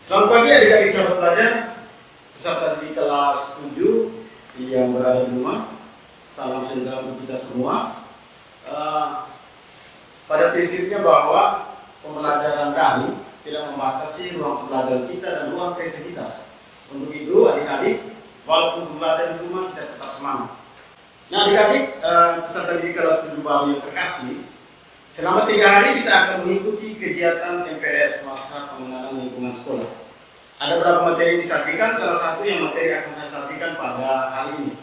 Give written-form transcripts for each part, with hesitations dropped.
Selamat pagi adik-adik sahabat pelajar, peserta di kelas 7 yang berada di rumah. Salam sejahtera untuk kita semua. Pada prinsipnya bahwa pembelajaran daring tidak membatasi ruang pembelajaran kita dan ruang kreativitas. Untuk itu adik-adik, walaupun belajar di rumah kita tetap semangat. Nah adik-adik, peserta di kelas 7 baru yang terkasih, selama 3 hari kita akan mengikuti kegiatan MPS, Masyarakat Pengenalan Lingkungan Sekolah. Ada beberapa materi yang disajikan, salah satu yang materi akan saya sajikan pada hari ini.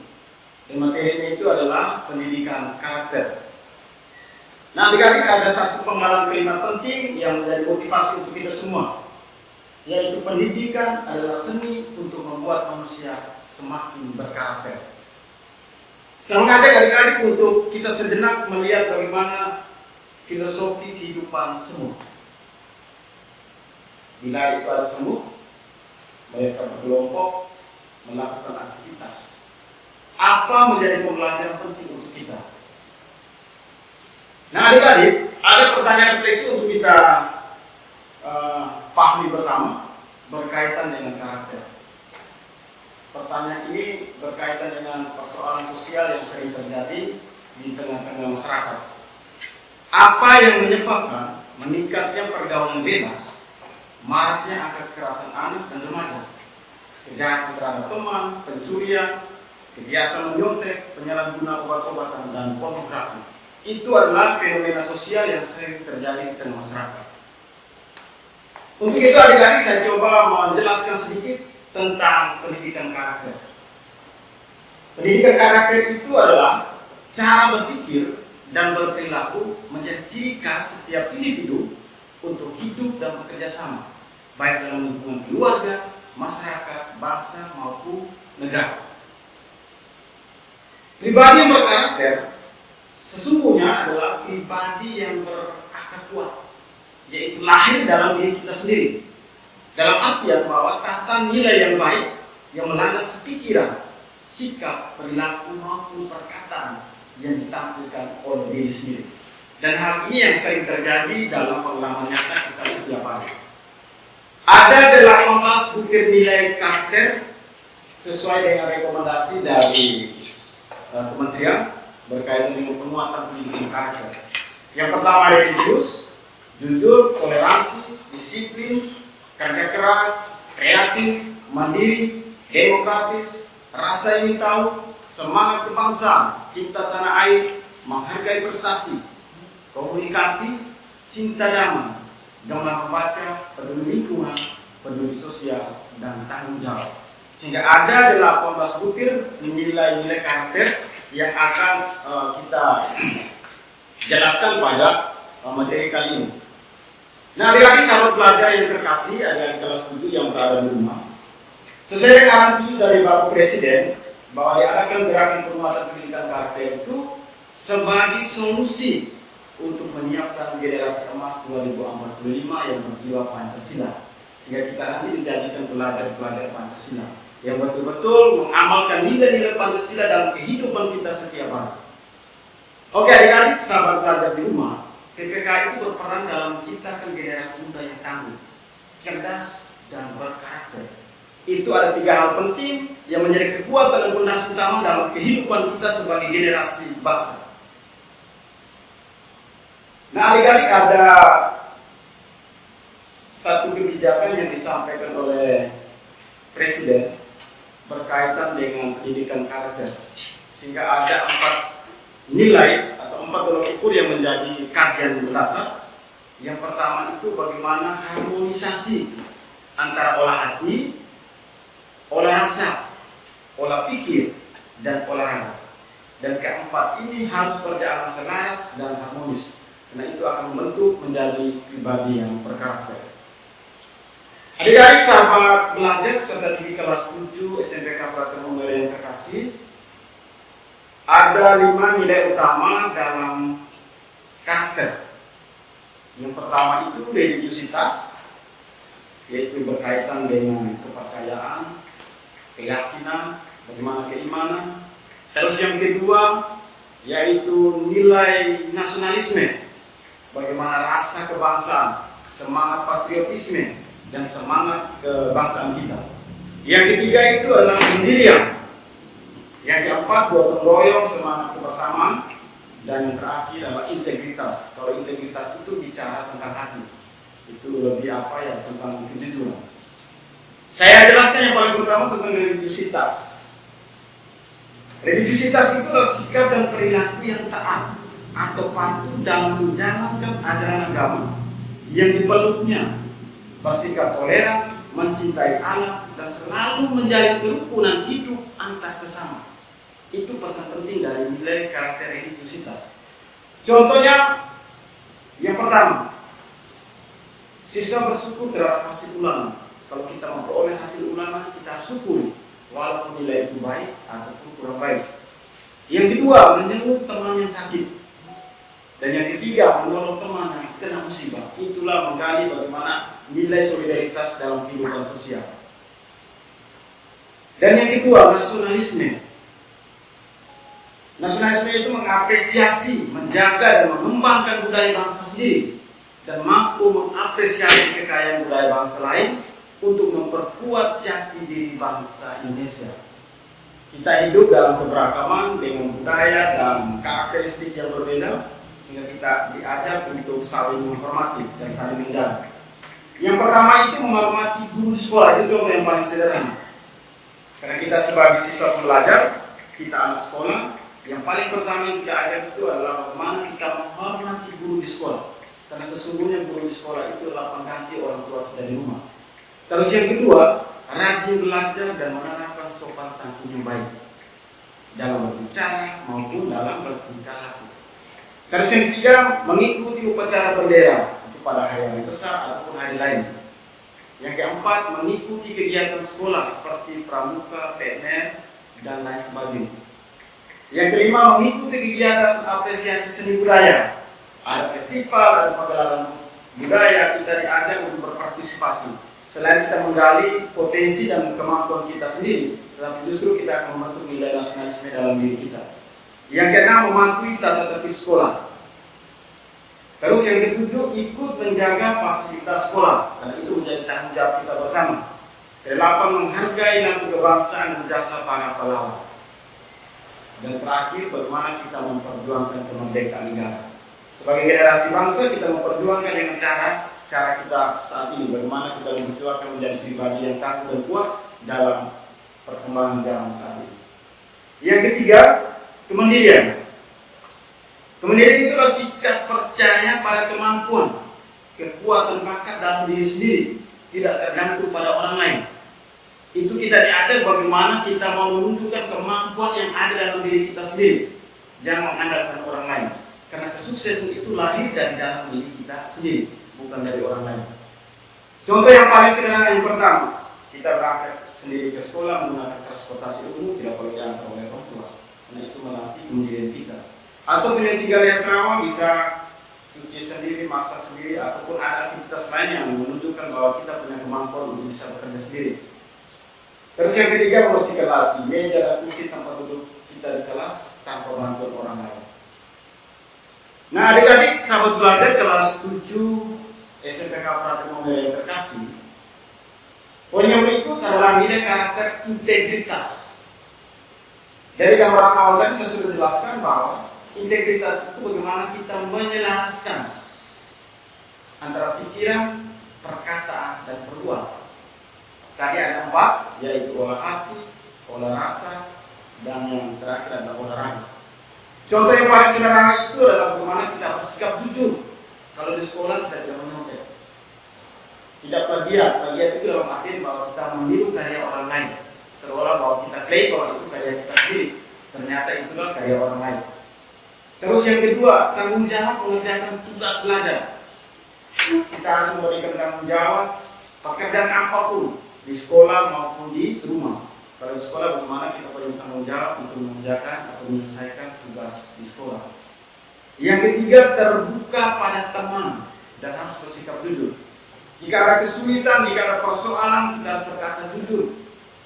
Dan materinya itu adalah pendidikan karakter. Nah adik-adik, ada satu penggalan kalimat penting yang menjadi motivasi untuk kita semua, yaitu pendidikan adalah seni untuk membuat manusia semakin berkarakter. Saya mengajak adik-adik untuk kita sejenak melihat bagaimana filosofi kehidupan semut. Bila itu ada semut, mereka berkelompok melakukan aktivitas. Apa menjadi pembelajaran penting untuk kita? Nah adik-adik, ada pertanyaan refleksi untuk kita pahami bersama berkaitan dengan karakter. Pertanyaan ini berkaitan dengan persoalan sosial yang sering terjadi di tengah-tengah masyarakat. Apa yang menyebabkan meningkatnya pergaulan bebas, maraknya angka kekerasan anak dan remaja, kejahatan terhadap teman, pencurian, kebiasaan menyontek, penyalahgunaan obat-obatan, dan pornografi? Itu adalah fenomena sosial yang sering terjadi di tengah masyarakat. Untuk itu adik-adik, saya coba menjelaskan sedikit tentang pendidikan karakter. Pendidikan karakter itu adalah cara berpikir dan berperilaku menjadi ciri khas setiap individu untuk hidup dan bekerja sama, baik dalam lingkungan keluarga, masyarakat, bangsa, maupun negara. Pribadi yang berkarakter sesungguhnya adalah pribadi yang berakar kuat, yaitu lahir dalam diri kita sendiri. Dalam artian bahwa tata nilai yang baik yang melandas pikiran, sikap, perilaku maupun perkataan yang ditampilkan oleh diri sendiri. Dan hal ini yang sering terjadi dalam pengalaman nyata kita setiap hari. Ada 18 butir nilai karakter sesuai dengan rekomendasi dari Kementerian berkaitan dengan penguatan pendidikan karakter. Yang pertama religius, jujur, toleransi, disiplin, kerja keras, kreatif, mandiri, demokratis, rasa ingin tahu, semangat kebangsaan, cinta tanah air, menghargai prestasi, komunikatif, cinta damai, gemar membaca, peduli lingkungan, peduli sosial, dan tanggung jawab. Sehingga ada 18 butir nilai-nilai karakter yang akan kita jelaskan pada materi kali ini. Nah adik-adik sahabat pelajar yang terkasih, adik-adik kelas 7 yang berada di rumah, sesuai dengan arahan khusus dari Bapak Presiden bahwa diadakan gerakan penguatan pendidikan karakter itu sebagai solusi untuk menyiapkan generasi emas 2045 yang berjiwa Pancasila, sehingga kita nanti dijadikan pelajar-pelajar Pancasila yang betul-betul mengamalkan nilai-nilai Pancasila dalam kehidupan kita setiap hari. Oke adik-adik sahabat pelajar di rumah, PPK itu berperan dalam menciptakan generasi muda yang tangguh, cerdas, dan berkarakter. Itu ada 3 hal penting yang menjadi kekuatan dan fondasi utama dalam kehidupan kita sebagai generasi bangsa. Nah adik-adik, ada satu kebijakan yang disampaikan oleh Presiden berkaitan dengan pendidikan karakter, sehingga ada 4 nilai atau 4 tolok ukur yang menjadi kajian mendasar. Yang pertama itu bagaimana harmonisasi antara olah hati, olah rasa, olah pikir, dan olahraga. Dan keempat ini harus berjalan selaras dan harmonis, karena itu akan membentuk menjadi pribadi yang berkarakter. Adik-adik sahabat belajar serta di kelas 7 SMPK Frater Membela yang terkasih, ada 5 nilai utama dalam karakter. Yang pertama itu religiusitas, yaitu berkaitan dengan kepercayaan, keyakinan, bagaimana keimanan. Terus yang kedua yaitu nilai nasionalisme, bagaimana rasa kebangsaan, semangat patriotisme, dan semangat kebangsaan kita. Yang ketiga itu adalah pendirian. Yang keempat gotong royong, semangat kebersamaan. Dan yang terakhir adalah integritas. Kalau integritas itu bicara tentang hati, itu lebih tentang kejujuran. Saya jelaskan yang paling pertama tentang religiusitas. Religiusitas itu adalah sikap dan perilaku yang taat atau patuh dalam menjalankan ajaran agama yang dipeluknya, bersikap toleran, mencintai Allah, dan selalu menjalin kerukunan hidup antar sesama. Itu pesan penting dari nilai karakter religiusitas. Contohnya, yang pertama, siswa bersyukur terhadap hasil ulangan. Kalau kita memperoleh hasil ulangan, kita harus syukuri, walaupun nilai itu baik ataupun kurang baik. Yang kedua, menjenguk teman yang sakit. Dan yang ketiga, menolong teman yang kena musibah. Itulah menggali bagaimana nilai solidaritas dalam kehidupan sosial. Dan yang kedua, nasionalisme. Nasionalisme itu mengapresiasi, menjaga, dan mengembangkan budaya bangsa sendiri, dan mampu mengapresiasi kekayaan budaya bangsa lain untuk memperkuat jati diri bangsa Indonesia. Kita hidup dalam keberagaman dengan budaya dan karakteristik yang berbeda, sehingga kita diajak untuk saling menghormati dan saling menjaga. Yang pertama itu menghormati guru di sekolah. Itu contoh yang paling sederhana. Karena kita sebagai siswa pelajar, kita anak sekolah, yang paling pertama yang kita ajar itu adalah bagaimana kita menghormati guru di sekolah. Karena sesungguhnya guru di sekolah itu adalah pengganti orang tua kita di rumah. Terus yang kedua, rajin belajar dan menerapkan sopan santun yang baik dalam berbicara maupun dalam bertingkah laku. Terus yang ketiga, mengikuti upacara bendera itu pada hari-hari besar ataupun hari lain. Yang keempat, mengikuti kegiatan sekolah seperti pramuka, PNR, dan lain sebagainya. Yang kelima, mengikuti kegiatan apresiasi seni budaya. Ada festival, ada pagelaran budaya, kita diajak untuk berpartisipasi. Selain kita menggali potensi dan kemampuan kita sendiri, tetapi justru kita akan membentuk nilai nasionalisme dalam diri kita. Yang keenam, mematuhi tata tertib sekolah. Terus yang ketujuh, ikut menjaga fasilitas sekolah, karena itu menjadi tanggung jawab kita bersama. Kedelapan, menghargai lagu kebangsaan dan jasa para pahlawan. Dan terakhir, bagaimana kita memperjuangkan kemerdekaan negara. Sebagai generasi bangsa, kita memperjuangkan dengan cara kita saat ini, bagaimana kita memperjuangkan menjadi pribadi yang tangguh dan kuat dalam perkembangan zaman saat ini. Yang ketiga, kemandirian. Kemandirian itulah sikap percaya pada kemampuan, kekuatan bakat dalam diri sendiri, tidak tergantung pada orang lain. Itu kita diajar bagaimana kita mau menunjukkan kemampuan yang ada dalam diri kita sendiri, jangan mengandalkan orang lain. Karena kesuksesan itu lahir dari dalam diri kita sendiri, bukan dari orang lain. Contoh yang paling sederhana yang pertama, kita berangkat sendiri ke sekolah menggunakan transportasi umum, tidak perlu diantar oleh orang tua, karena itu melatih kemandirian kita. Atau yang tinggal di asrama bisa cuci sendiri, masak sendiri, ataupun ada aktivitas lain yang menunjukkan bahwa kita punya kemampuan untuk bisa bekerja sendiri. Terus yang ketiga, membersihkan laci, meja dan kursi tempat duduk kita di kelas tanpa bantuan orang lain. Nah, adik-adik sahabat belajar kelas 7 SMPK Frater Momere yang terkasih, poin yang berikut adalah nilai karakter integritas. Dari gambaran awal tadi saya sudah jelaskan bahwa integritas itu bagaimana kita menyelaraskan antara pikiran, perkataan, dan perbuatan. Tadi ada 4, yaitu olah hati, olah rasa, dan yang terakhir adalah olah raga. Contoh yang paling sederhana itu adalah bagaimana kita bersikap jujur. Kalau di sekolah kita tidak menyontek, tidak plagiat. Plagiat itu dalam artian bahwa kita meniru karya orang lain, seolah bahwa kita klaim bahwa itu karya kita sendiri, ternyata itulah karya orang lain. Terus yang kedua, tanggung jawab mengerjakan tugas belajar. Kita harus memberikan tanggung jawab pekerjaan apapun, di sekolah maupun di rumah. Kalau di sekolah, bagaimana kita punya tanggung jawab untuk mengerjakan atau menyelesaikan tugas di sekolah. Yang ketiga, terbuka pada teman dan harus bersikap jujur. Jika ada kesulitan, jika ada persoalan, kita harus berkata jujur.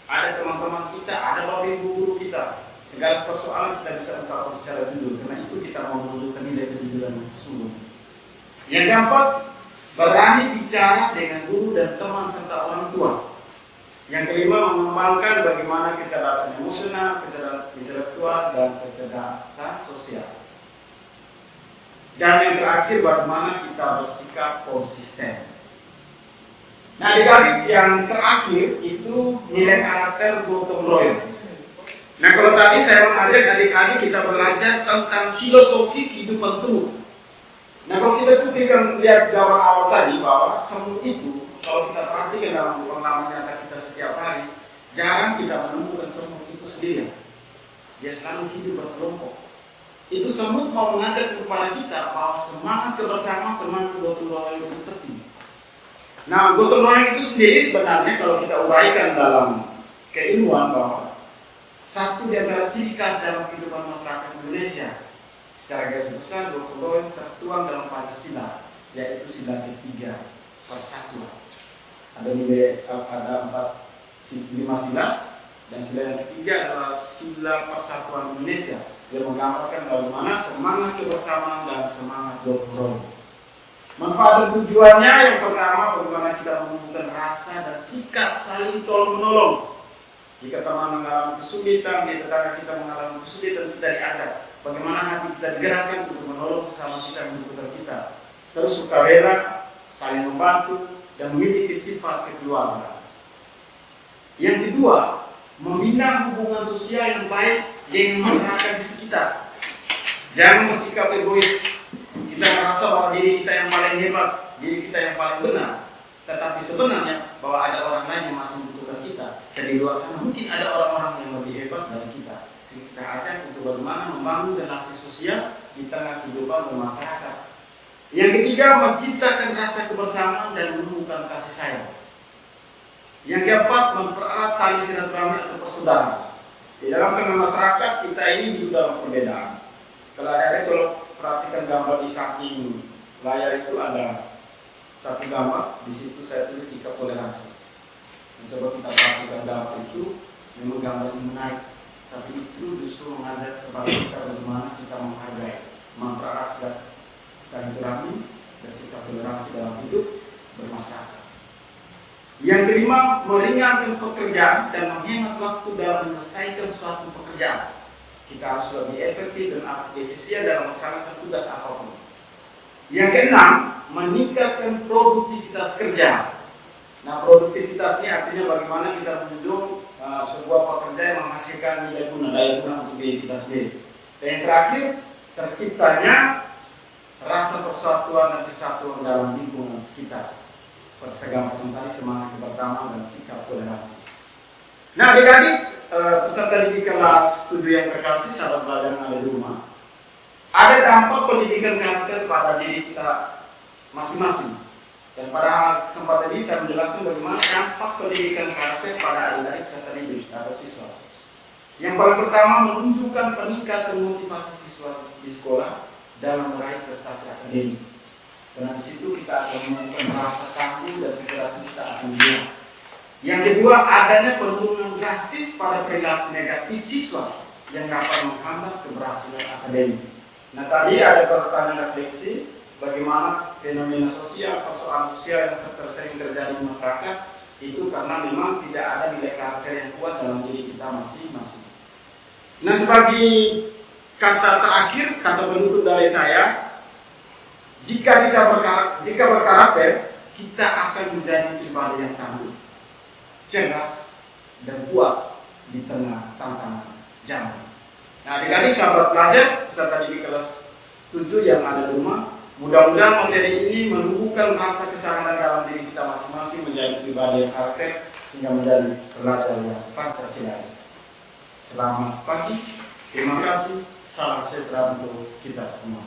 Ada teman-teman kita, ada bapak ibu guru kita. Segala persoalan kita bisa ungkapkan secara jujur. Karena itu kita mau menunjukkan nilai kejujuran yang sesungguhnya. Yang keempat, berani bicara dengan guru dan teman serta orang tua. Yang kelima, mengembangkan bagaimana kecerdasan emosional, kecerdasan intelektual, dan kecerdasan sosial. Dan yang terakhir, bagaimana kita bersikap konsisten. Nah, adik-adik, yang terakhir itu nilai karakter gotong royong. Nah, kalau tadi saya mengajak adik-adik kita belajar tentang filosofi kehidupan semut. Nah, kalau kita coba lihat gambar awal tadi bahwa semut itu, kalau kita perhatikan dalam pengalaman nyata kita setiap hari, jarang kita menemukan semut itu sendirian. Dia selalu hidup berkelompok. Itu semut mau mengajar kepada kita bahwa semangat kebersamaan, semangat gotong royong itu penting. Nah, gotong royong itu sendiri sebenarnya kalau kita uraikan dalam keilmuan bahwa satu di antara ciri khas dalam kehidupan masyarakat Indonesia secara garis besar gotong royong tertuang dalam Pancasila, yaitu sila ketiga persatuan. Ada 5 sila dan sila yang ketiga adalah sila persatuan Indonesia yang menggambarkan bagaimana semangat kebersamaan dan semangat gotong royong. Manfaat dan tujuannya yang pertama, bagaimana kita menumbuhkan rasa dan sikap saling tolong menolong. Jika teman mengalami kesulitan, di tetangga kita mengalami kesulitan, kita diajak bagaimana hati kita digerakkan untuk menolong sesama kita yang membutuhkan kita. Terus sukarela, saling membantu, dan memiliki sifat kekeluargaan. Yang kedua, membina hubungan sosial yang baik dengan masyarakat di sekitar. Jangan bersikap egois. Kita merasa bahwa diri kita yang paling hebat, diri kita yang paling benar. Tetapi sebenarnya bahwa ada orang lain yang masih membutuhkan kita. Dan di luar sana mungkin ada orang-orang yang lebih hebat dari kita. Sehingga kita ajak untuk bagaimana membangun relasi sosial di tengah kehidupan bermasyarakat. Yang ketiga, menciptakan rasa kebersamaan dan menumbuhkan kasih sayang. Yang keempat, mempererat tali silaturahmi atau persaudaraan. Di dalam tengah masyarakat kita ini hidup dalam perbedaan. Kalau ada kalau perhatikan gambar di samping layar itu ada satu gambar, di situ saya tulis sikap toleransi. Mencoba kita perhatikan gambar itu, memang gambar ini menarik, tapi itu justru mengajak kepada kita bagaimana kita menghargai, mempererat silaturahmi dan sikap toleransi dalam hidup bermasyarakat. Yang kelima, meringankan pekerjaan dan menghemat waktu dalam menyelesaikan suatu pekerjaan. Kita harus lebih efektif dan efisien dalam melaksanakan tugas apapun. Yang keenam, meningkatkan produktivitas kerja. Nah, produktivitas ini artinya bagaimana kita menunjukkan sebuah pekerja yang menghasilkan nilai guna, daya guna untuk diri kita sendiri. Dan yang terakhir, terciptanya rasa persatuan dan kesatuan dalam lingkungan sekitar. Seperti saya gambarkan tadi, semangat kebersamaan dan sikap toleransi. Nah, adik-adik, peserta didik kelas 7 yang terkasih, sahabat belajar yang ada di rumah, ada dampak pendidikan karakter pada diri kita masing-masing. Dan pada kesempatan ini saya menjelaskan bagaimana dampak pendidikan karakter pada adik-adik peserta didik atau siswa. Yang paling pertama, menunjukkan peningkatan motivasi siswa di sekolah dalam meraih prestasi akademik. Karena di situ kita akan menemukan rasa tangguh dan kecerdasan kita akan hilang. Yang kedua, adanya penurunan drastis pada perilaku negatif siswa yang dapat menghambat keberhasilan akademik. Nah, tadi ada pertanyaan refleksi bagaimana fenomena sosial, persoalan sosial yang sering terjadi di masyarakat itu karena memang tidak ada nilai karakter yang kuat dalam diri kita masing-masing. Nah, sebagai kata terakhir, kata penutup dari saya, jika berkarakter, kita akan menjadi pribadi yang tangguh, cerdas, dan kuat di tengah tantangan zaman. Nah, adik-adik sahabat pelajar peserta didik kelas 7 yang ada di rumah, mudah-mudahan materi ini menumbuhkan rasa kesadaran dalam diri kita masing-masing menjadi pribadi yang karakter sehingga menjadi pelajar yang Pancasilais. Selamat pagi, terima kasih, salam sejahtera untuk kita semua.